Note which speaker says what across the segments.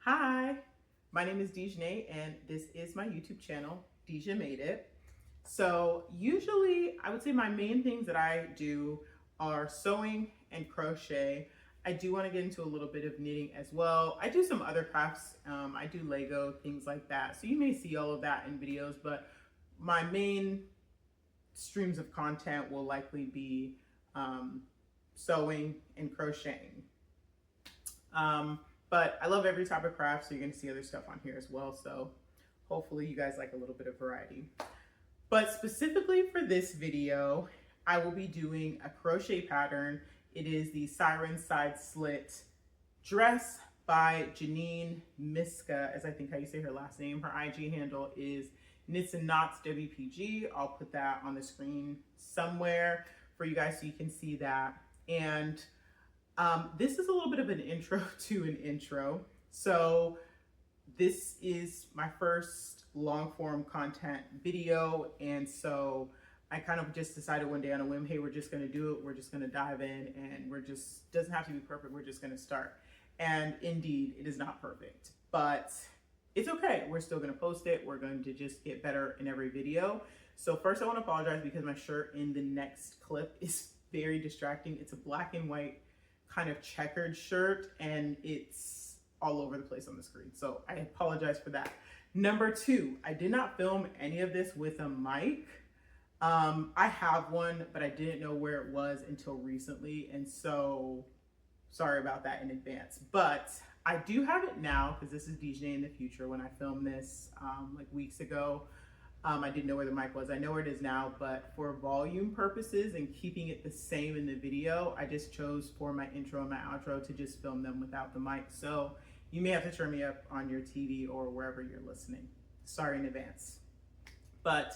Speaker 1: Hi, my name is Dejanay and this is my YouTube channel, Deja Made It. So usually I would say my main things that I do are sewing and crochet. I do want to get into a little bit of knitting as well. I do some other crafts. I do Lego, things like that. So you may see all of that in videos, but my main streams of content will likely be sewing and crocheting. But I love every type of craft, so you're gonna see other stuff on here as well. So hopefully you guys like a little bit of variety. But specifically for this video, I will be doing a crochet pattern. It is the Siren Side Slit dress by Janine Miska, as I think how you say her last name. Her IG handle is Knits and Knots WPG. I'll put that on the screen somewhere for you guys so you can see that. And this is a little bit of an intro to an intro. So this is my first long form content video. And so I kind of just decided one day on a whim, hey, we're just gonna do it. We're just gonna dive in and doesn't have to be perfect. We're just gonna start. And indeed, it is not perfect, but it's okay. We're still gonna post it. We're going to just get better in every video. So first I wanna apologize because my shirt in the next clip is very distracting. It's a black and white kind of checkered shirt and it's all over the place on the screen. So I apologize for that. Number two, I did not film any of this with a mic. I have one, but I didn't know where it was until recently. And so sorry about that in advance, but I do have it now because this is DJ in the future. When I filmed this like weeks ago, I didn't know where the mic was. I know where it is now, but for volume purposes and keeping it the same in the video, I just chose for my intro and my outro to just film them without the mic. So you may have to turn me up on your TV or wherever you're listening. Sorry in advance. But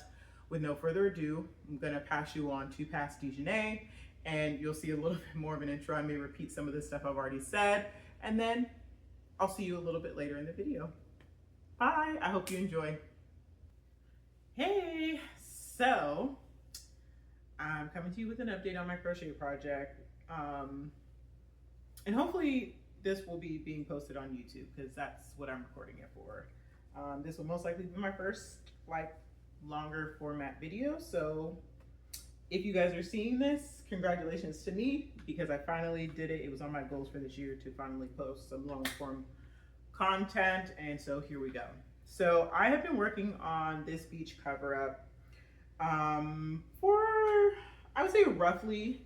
Speaker 1: with no further ado, I'm gonna pass you on to Past Dejanay, and you'll see a little bit more of an intro. I may repeat some of the stuff I've already said, and then I'll see you a little bit later in the video. Bye, I hope you enjoy. Hey, so I'm coming to you with an update on my crochet project. And hopefully this will be being posted on YouTube because that's what I'm recording it for. This will most likely be my first like longer format video. So if you guys are seeing this, congratulations to me because I finally did it. It was on my goals for this year to finally post some long form content. And so here we go. So I have been working on this beach cover up for, I would say roughly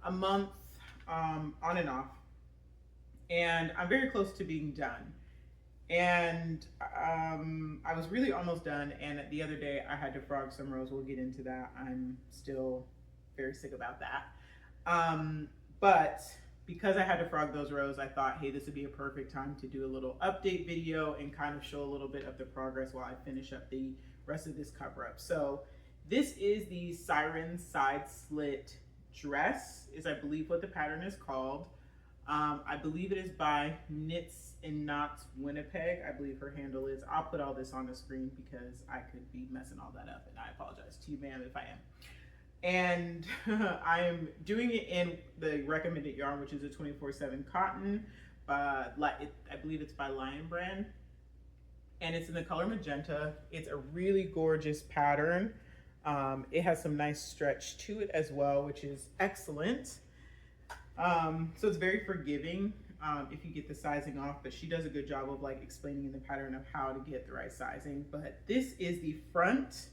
Speaker 1: a month on and off. And I'm very close to being done. And I was really almost done. And the other day I had to frog some rows. We'll get into that. I'm still very sick about that. But because I had to frog those rows, I thought, hey, this would be a perfect time to do a little update video and kind of show a little bit of the progress while I finish up the rest of this cover up. So this is the Siren Side Slit dress, is I believe what the pattern is called. I believe it is by Knits and Knots Winnipeg. I believe her handle is. I'll put all this on the screen because I could be messing all that up, and I apologize to you, ma'am, if I am. And I am doing it in the recommended yarn, which is a 24/7 cotton. I believe it's by Lion Brand, and it's in the color magenta. It's a really gorgeous pattern. It has some nice stretch to it as well, which is excellent. So it's very forgiving if you get the sizing off, but she does a good job of like explaining in the pattern of how to get the right sizing. But this is the front.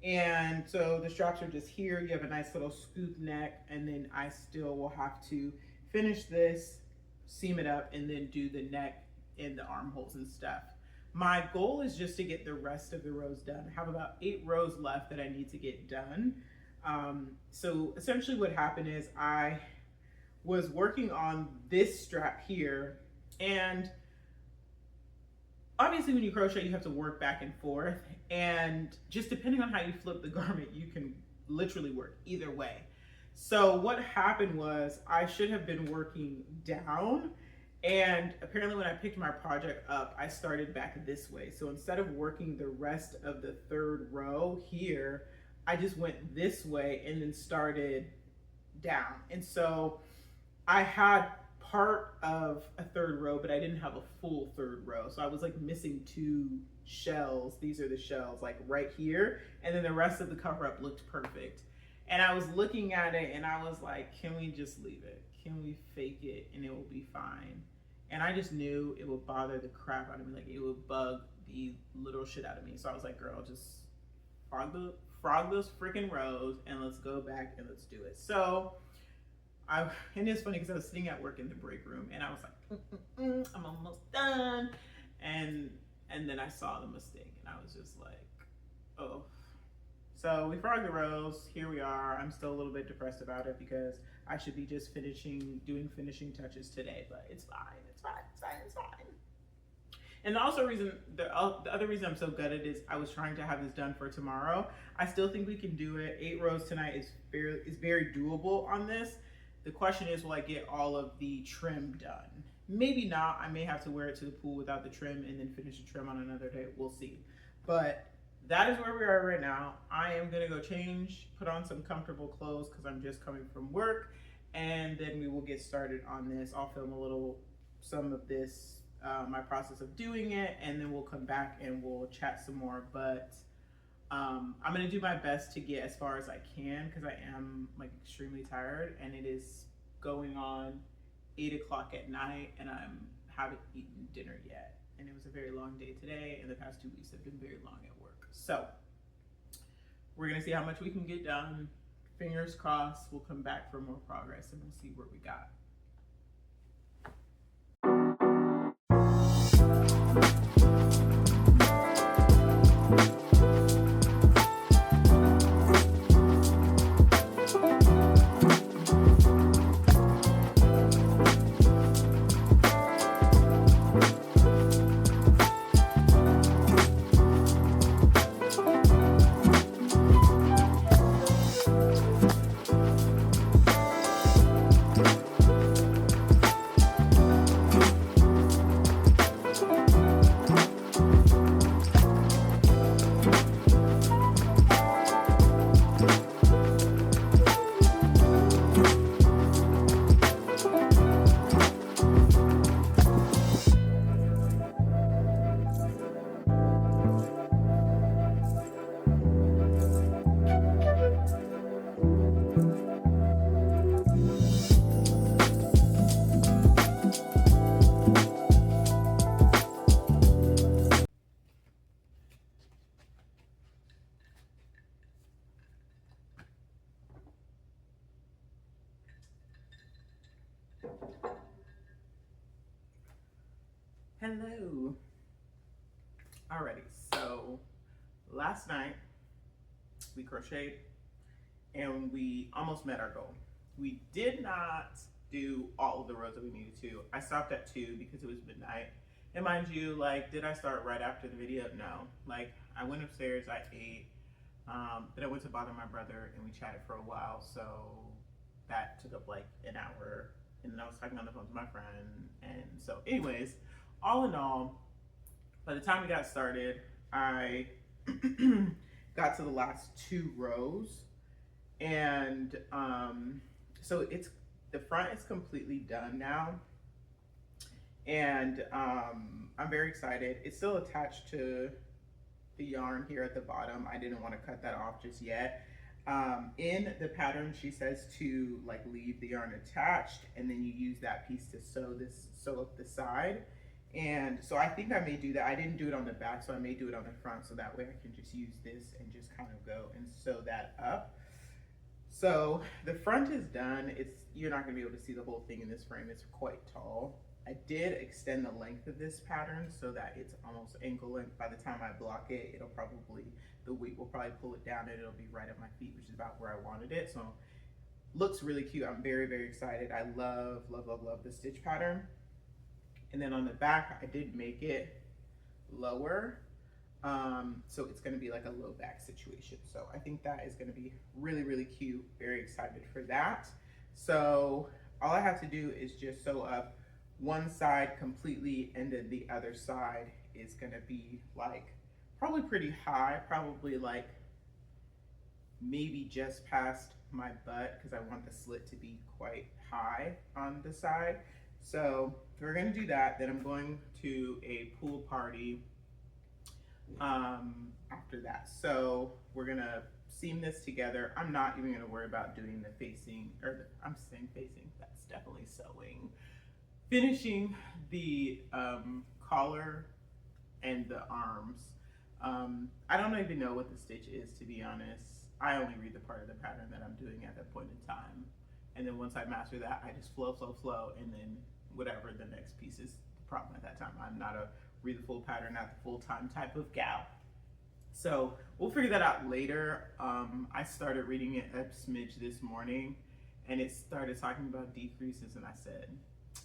Speaker 1: And so the straps are just here. You have a nice little scoop neck, and then I still will have to finish this, seam it up, and then do the neck and the armholes and stuff. My goal is just to get the rest of the rows done. I have about 8 rows left that I need to get done. So essentially what happened is I was working on this strap here, and obviously when you crochet, you have to work back and forth, and just depending on how you flip the garment, you can literally work either way. So what happened was I should have been working down, and apparently when I picked my project up, I started back this way. So instead of working the rest of the 3rd row here, I just went this way and then started down. And so I had part of a third row, but I didn't have a full third row. So I was like missing 2 shells. These are the shells like right here. And then the rest of the cover up looked perfect. And I was looking at it and I was like, can we just leave it? Can we fake it and it will be fine? And I just knew it would bother the crap out of me. Like it would bug the little shit out of me. So I was like, girl, just frog those freaking rows and let's go back and let's do it. So and it's funny because I was sitting at work in the break room and I was like, I'm almost done. And then I saw the mistake and I was just like, oh. So we frogged the rows. Here we are. I'm still a little bit depressed about it because I should be just doing finishing touches today, but it's fine. It's fine. It's fine. It's fine. And the other reason I'm so gutted is I was trying to have this done for tomorrow. I still think we can do it. 8 rows tonight is very doable on this. The question is, will I get all of the trim done? Maybe not. I may have to wear it to the pool without the trim and then finish the trim on another day. We'll see. But that is where we are right now. I am gonna go change, put on some comfortable clothes because I'm just coming from work, and then we will get started on this. I'll film some of this, my process of doing it, and then we'll come back and we'll chat some more. But I'm gonna do my best to get as far as I can because I am like extremely tired, and it is going on 8 o'clock at night, and I haven't eaten dinner yet. And it was a very long day today, and the past 2 weeks have been very long at work. So we're gonna see how much we can get done. Fingers crossed, we'll come back for more progress and we'll see what we got. Hello. Alrighty, so last night we crocheted and we almost met our goal. We did not do all of the rows that we needed to. I stopped at 2 because it was midnight. And mind you, like, did I start right after the video? No. Like, I went upstairs, I ate, then I went to bother my brother and we chatted for a while. So that took up like an hour. And then I was talking on the phone to my friend. And so anyways, all in all, by the time we got started, I got to the last 2 rows. And so the front is completely done now. And I'm very excited. It's still attached to the yarn here at the bottom. I didn't want to cut that off just yet. In the pattern, she says to like leave the yarn attached, and then you use that piece to sew up the side. And so I think I may do that. I didn't do it on the back, so I may do it on the front, so that way I can just use this and just kind of go and sew that up. So the front is done. You're not gonna be able to see the whole thing in this frame. It's quite tall. I did extend the length of this pattern so that it's almost ankle length. By the time I block it, the weight will probably pull it down and it'll be right at my feet, which is about where I wanted it. So looks really cute. I'm very, very excited. I love, love, love, love the stitch pattern. And then on the back, I did make it lower. So it's gonna be like a low back situation. So I think that is gonna be really, really cute. Very excited for that. So all I have to do is just sew up one side completely, and then the other side is gonna be like probably pretty high, probably like maybe just past my butt, because I want the slit to be quite high on the side. So we're gonna do that. Then I'm going to a pool party after that. So we're gonna seam this together. I'm not even gonna worry about doing the facing, or I'm saying facing, that's definitely sewing. Finishing the collar and the arms. I don't even know what the stitch is, to be honest. I only read the part of the pattern that I'm doing at that point in time. And then once I master that, I just flow, and then whatever the next piece is, the problem at that time. I'm not a read the full pattern at the full time type of gal. So we'll figure that out later. I started reading it a smidge this morning, and it started talking about decreases, and I said,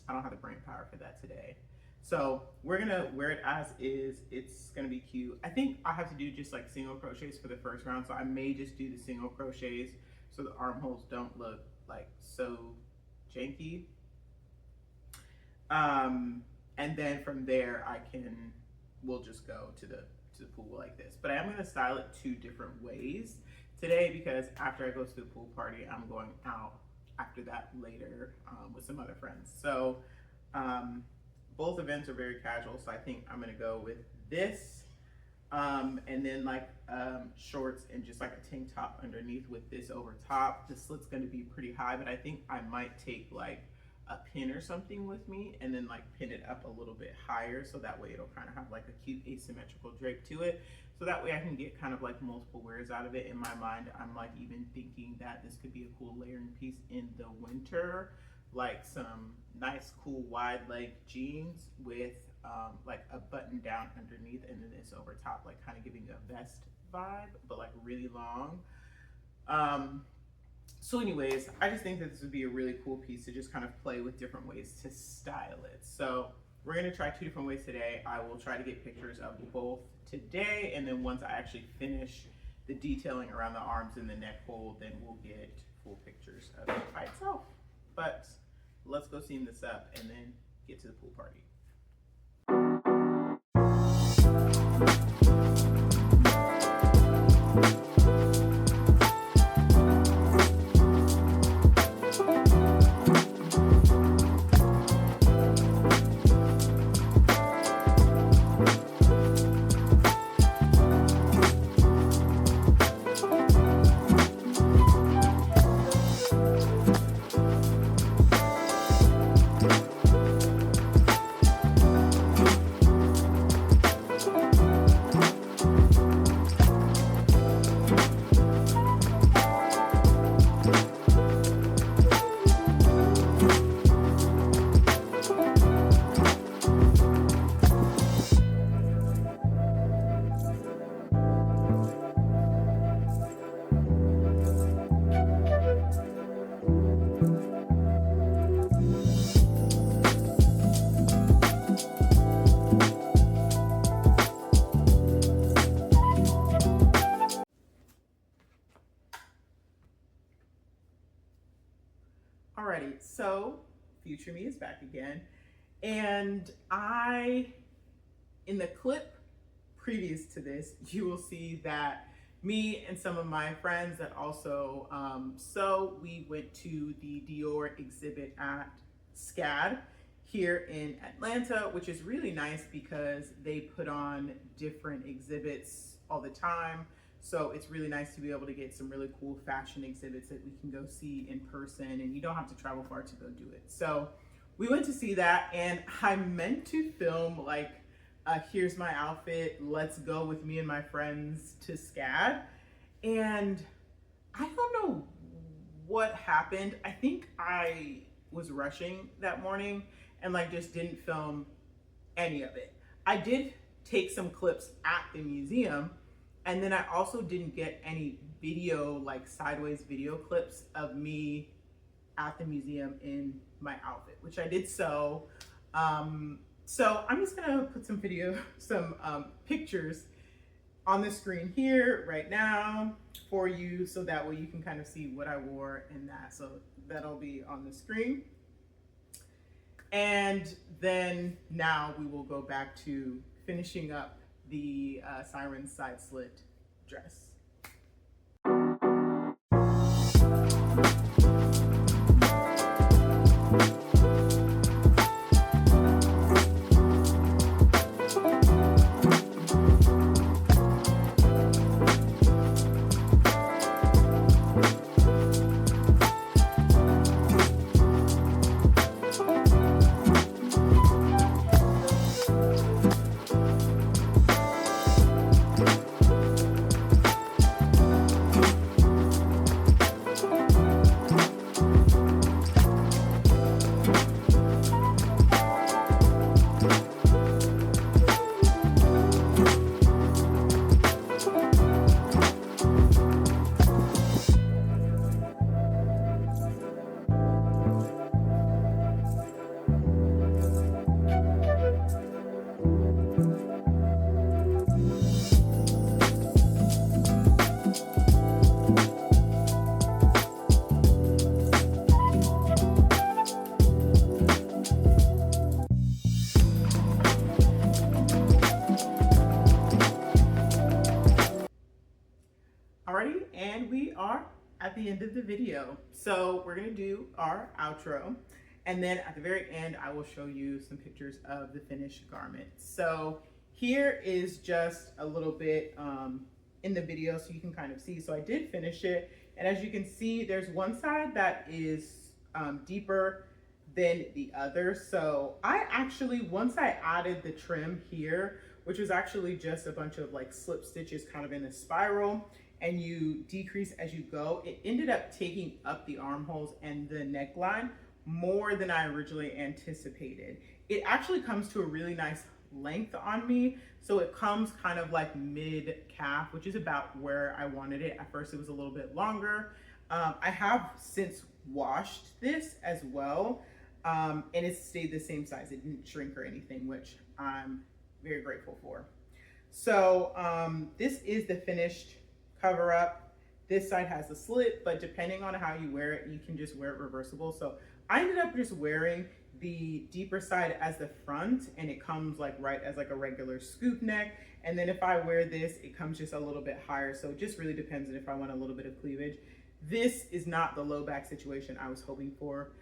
Speaker 1: I don't have the brain power for that today. So we're gonna wear it as is. It's gonna be cute. I think I have to do just like single crochets for the first round, so I may just do the single crochets so the armholes don't look like so janky. And then from there we'll just go to the pool like this. But I am gonna style it 2 different ways today, because after I go to the pool party, I'm going out after that later with some other friends. So both events are very casual, so I think I'm gonna go with this and then like shorts and just like a tank top underneath with this over top. The slit's gonna be pretty high, but I think I might take like a pin or something with me and then like pin it up a little bit higher, so that way it'll kind of have like a cute asymmetrical drape to it, so that way I can get kind of like multiple wears out of it. In my mind, I'm like even thinking that this could be a cool layering piece in the winter, like some nice cool wide leg jeans with like a button down underneath, and then this over top, like kind of giving a vest vibe, but like really long. So anyways, I just think that this would be a really cool piece to just kind of play with different ways to style it. So we're gonna try 2 different ways today. I will try to get pictures of both today, and then once I actually finish the detailing around the arms and the neck hole, then we'll get full pictures of it by itself. But let's go seam this up and then get to the pool party. Alrighty, so future me is back again, and in the clip previous to this, you will see that me and some of my friends that also sew, we went to the Dior exhibit at SCAD here in Atlanta, which is really nice because they put on different exhibits all the time. So it's really nice to be able to get some really cool fashion exhibits that we can go see in person, and you don't have to travel far to go do it. So we went to see that, and I meant to film like, here's my outfit, let's go with me and my friends to SCAD. And I don't know what happened. I think I was rushing that morning and like just didn't film any of it. I did take some clips at the museum, and then I also didn't get any video, like sideways video clips of me at the museum in my outfit, which I did sew. So I'm just gonna put some pictures on the screen here right now for you, so that way you can kind of see what I wore in that. So that'll be on the screen. And then now we will go back to finishing up the siren side slit dress. are at the end of the video. So we're gonna do our outro, and then at the very end, I will show you some pictures of the finished garment. So here is just a little bit in the video so you can kind of see. So I did finish it, and as you can see, there's one side that is deeper than the other. So I actually, once I added the trim here, which was actually just a bunch of like slip stitches kind of in a spiral, and you decrease as you go, it ended up taking up the armholes and the neckline more than I originally anticipated. It actually comes to a really nice length on me. So it comes kind of like mid calf, which is about where I wanted it. At first it was a little bit longer. I have since washed this as well. And it stayed the same size. It didn't shrink or anything, which I'm very grateful for. So this is the finished cover up. This side has a slit, but depending on how you wear it, you can just wear it reversible. So I ended up just wearing the deeper side as the front, and it comes like right as like a regular scoop neck. And then if I wear this, it comes just a little bit higher. So it just really depends on if I want a little bit of cleavage. This is not the low back situation I was hoping for.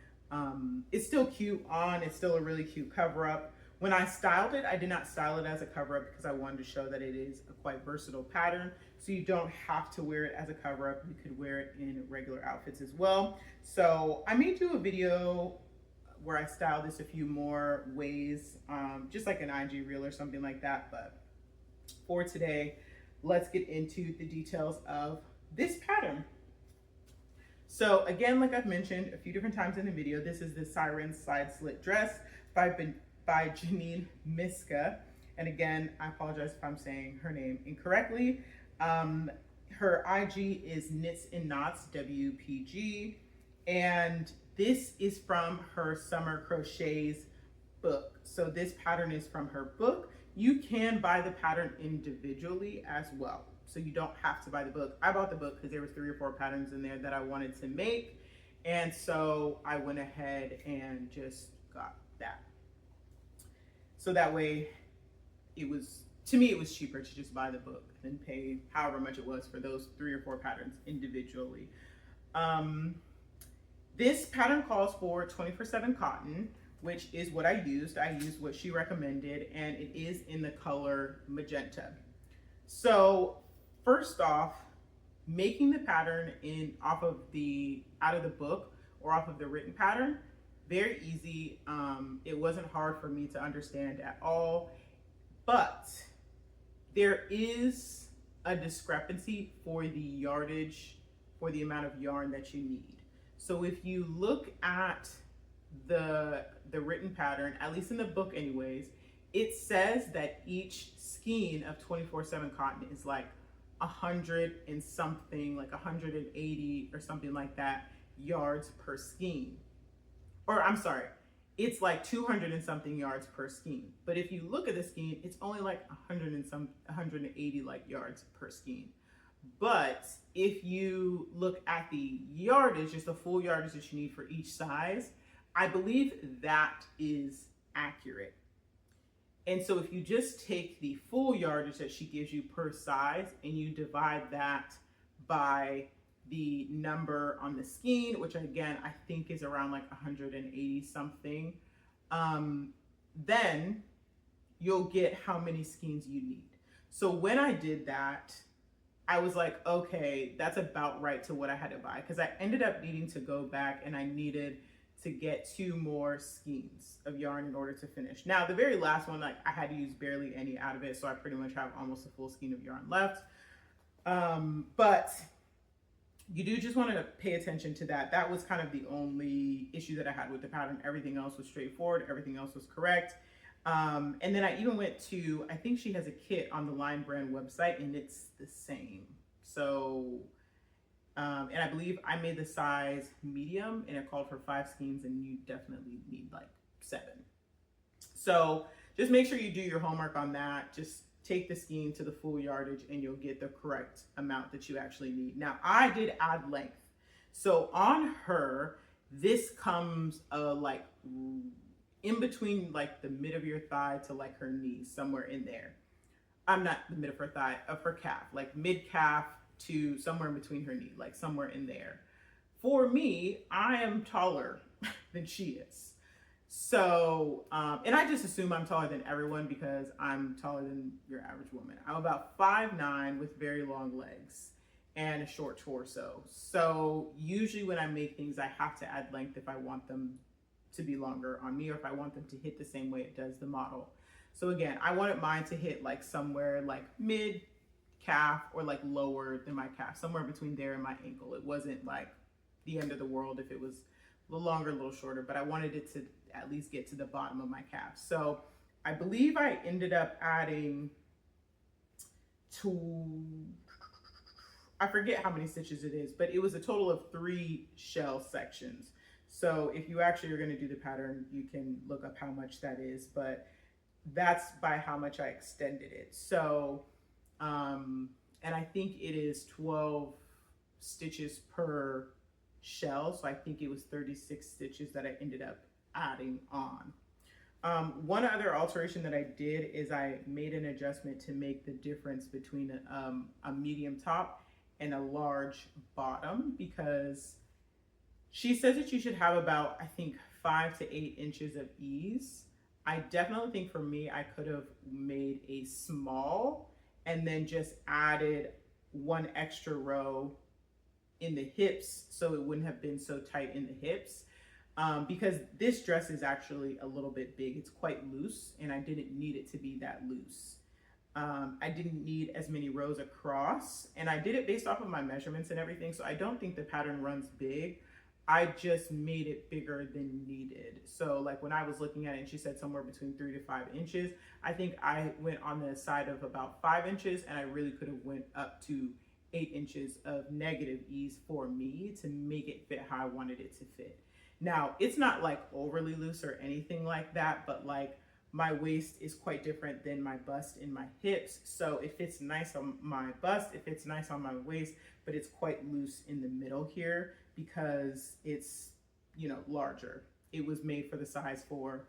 Speaker 1: It's still cute on, it's still a really cute cover up. When I styled it, I did not style it as a cover up because I wanted to show that it is a quite versatile pattern. So you don't have to wear it as a cover up. You could wear it in regular outfits as well. So I may do a video where I style this a few more ways, just like an IG reel or something like that. But for today, let's get into the details of this pattern. So again, like I've mentioned a few different times in the video, this is the Siren Side Slit Dress by Janine Miska. And again, I apologize if I'm saying her name incorrectly. Her IG is Knits and Knots WPG. And this is from her Summer Crochets book. So this pattern is from her book. You can buy the pattern individually as well. So you don't have to buy the book. I bought the book because there was 3 or 4 patterns in there that I wanted to make. And so I went ahead and just got that. So that way it was, to me, it was cheaper to just buy the book than pay however much it was for those 3 or 4 patterns individually. This pattern calls for 24/7 cotton, which is what I used. I used what she recommended, and it is in the color magenta. So first off, making the pattern out of the book or off of the written pattern, very easy. It wasn't hard for me to understand at all, but there is a discrepancy for the yardage, for the amount of yarn that you need. So if you look at the written pattern, at least in the book anyways, it says that each skein of 24/7 cotton is like 100 and something, like 180 or something like that yards per skein. Or I'm sorry, it's like 200 and something yards per skein. But if you look at the skein, it's only like 180 like yards per skein. But if you look at the yardage, just the full yardage that you need for each size, I believe that is accurate. And so if you just take the full yardage that she gives you per size and you divide that by the number on the skein, which again, I think is around like 180 something, then you'll get how many skeins you need. So when I did that, I was like, okay, that's about right to what I had to buy, because I ended up needing to go back and I needed to get 2 more skeins of yarn in order to finish. Now, the very last one, like I had to use barely any out of it, so I pretty much have almost a full skein of yarn left. But you do just want to pay attention to that. That was kind of the only issue that I had with the pattern. Everything else was straightforward. Everything else was correct. And then I even went to, I think she has a kit on the Line Brand website, and it's the same. So, and I believe I made the size medium, and it called for 5 skeins, and you definitely need like 7. So just make sure you do your homework on that. Just take the skein to the full yardage and you'll get the correct amount that you actually need. Now, I did add length. So on her, this comes like in between like the mid of your thigh to like her knees, somewhere in there. I'm not the mid of her thigh, of her calf, like mid calf to somewhere in between her knee, like somewhere in there. For me, I am taller than she is. So, and I just assume I'm taller than everyone because I'm taller than your average woman. I'm about 5'9" with very long legs and a short torso. So usually when I make things, I have to add length if I want them to be longer on me or if I want them to hit the same way it does the model. So again, I wanted mine to hit like somewhere like mid calf or like lower than my calf, somewhere between there and my ankle. It wasn't like the end of the world if it was a little longer, a little shorter, but I wanted it to at least get to the bottom of my calf. So I believe I ended up adding I forget how many stitches it is, but it was a total of 3 shell sections. So if you actually are going to do the pattern, you can look up how much that is, but that's by how much I extended it. So, and I think it is 12 stitches per shell. So I think it was 36 stitches that I ended up adding on. One other alteration that I did is I made an adjustment to make the difference between a medium top and a large bottom, because she says that you should have about, I think, 5 to 8 inches of ease. I definitely think for me, I could have made a small and then just added 1 extra row in the hips so it wouldn't have been so tight in the hips. Because this dress is actually a little bit big. It's quite loose and I didn't need it to be that loose. I didn't need as many rows across, and I did it based off of my measurements and everything. So I don't think the pattern runs big. I just made it bigger than needed. So like when I was looking at it and she said somewhere between 3 to 5 inches, I think I went on the side of about 5 inches, and I really could have went up to 8 inches of negative ease for me to make it fit how I wanted it to fit. Now, it's not like overly loose or anything like that, but like my waist is quite different than my bust and my hips. So it fits nice on my bust, it fits nice on my waist, but it's quite loose in the middle here because it's, you know, larger. It was made for the size for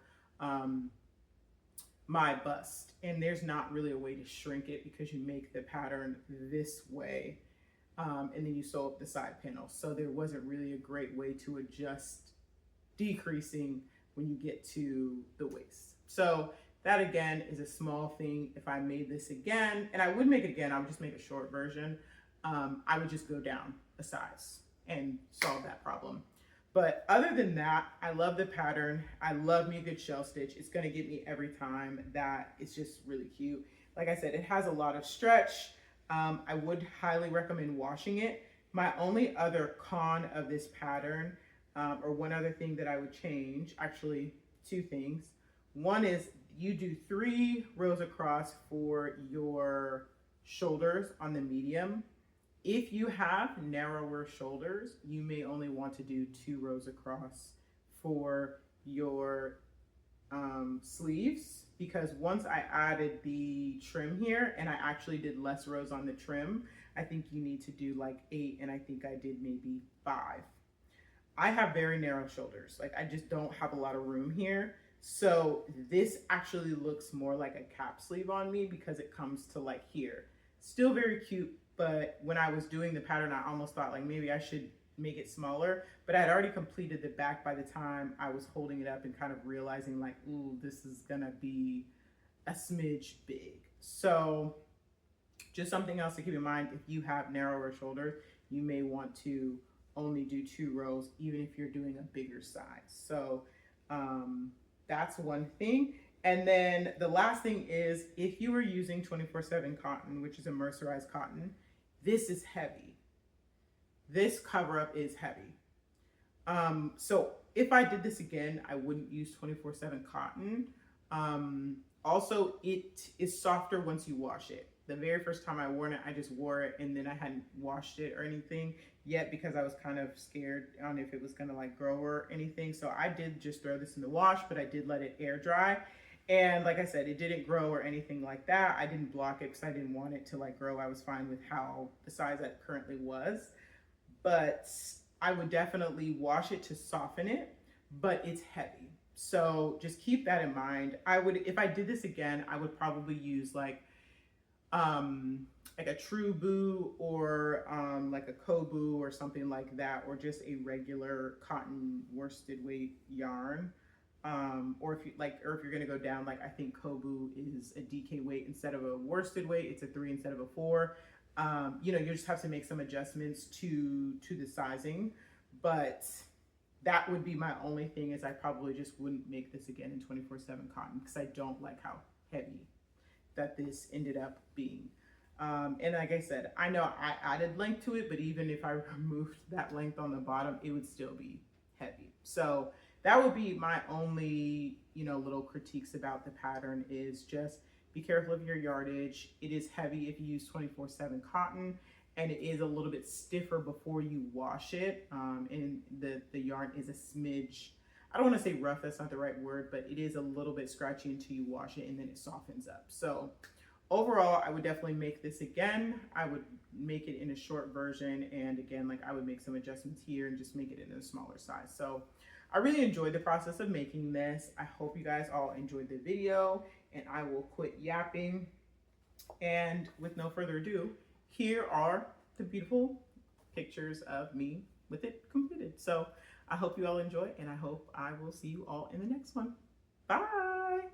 Speaker 1: my bust. And there's not really a way to shrink it because you make the pattern this way and then you sew up the side panels. So there wasn't really a great way to adjust decreasing when you get to the waist. So that again is a small thing. If I made this again, and I would make it again, I would just make a short version. I would just go down a size and solve that problem. But other than that, I love the pattern. I love me a good shell stitch. It's gonna get me every time. That it's just really cute. Like I said, it has a lot of stretch. I would highly recommend washing it. My only other con of this pattern, or one other thing that I would change, actually 2 things. One is you do 3 rows across for your shoulders on the medium. If you have narrower shoulders, you may only want to do 2 rows across for your sleeves, because once I added the trim here and I actually did less rows on the trim, I think you need to do like 8, and I think I did maybe 5. I have very narrow shoulders. Like I just don't have a lot of room here. So this actually looks more like a cap sleeve on me because it comes to like here. Still very cute, but when I was doing the pattern, I almost thought like maybe I should make it smaller, but I had already completed the back by the time I was holding it up and kind of realizing like, ooh, this is gonna be a smidge big. So just something else to keep in mind, if you have narrower shoulders, you may want to only do 2 rows, even if you're doing a bigger size. So that's one thing. And then the last thing is, if you are using 24/7 cotton, which is a mercerized cotton, this is heavy. This cover up is heavy. So if I did this again, I wouldn't use 24/7 cotton. Also, it is softer once you wash it. The very first time I wore it, I just wore it and then I hadn't washed it or anything yet because I was kind of scared on if it was gonna like grow or anything. So I did just throw this in the wash, but I did let it air dry. And like I said, it didn't grow or anything like that. I didn't block it because I didn't want it to like grow. I was fine with how the size that currently was. But I would definitely wash it to soften it, but it's heavy. So just keep that in mind. I would, if I did this again, I would probably use like like a true boo or like a kobu or something like that, or just a regular cotton worsted weight yarn. Or if you like, or if you're gonna go down, like I think kobu is a DK weight instead of a worsted weight. It's a 3 instead of a 4. You know, you just have to make some adjustments to the sizing, but that would be my only thing, is I probably just wouldn't make this again in 24/7 cotton, because I don't like how heavy that this ended up being. And like I said, I know I added length to it, but even if I removed that length on the bottom, it would still be heavy. So that would be my only, you know, little critiques about the pattern, is just be careful of your yardage. It is heavy if you use 24/7 cotton, and it is a little bit stiffer before you wash it. And the yarn is a smidge, I don't want to say rough, that's not the right word, but it is a little bit scratchy until you wash it, and then it softens up. So overall, I would definitely make this again. I would make it in a short version, and again, like I would make some adjustments here and just make it in a smaller size. So I really enjoyed the process of making this. I hope you guys all enjoyed the video, and I will quit yapping. And with no further ado, here are the beautiful pictures of me with it completed. So I hope you all enjoy, and I hope I will see you all in the next one. Bye.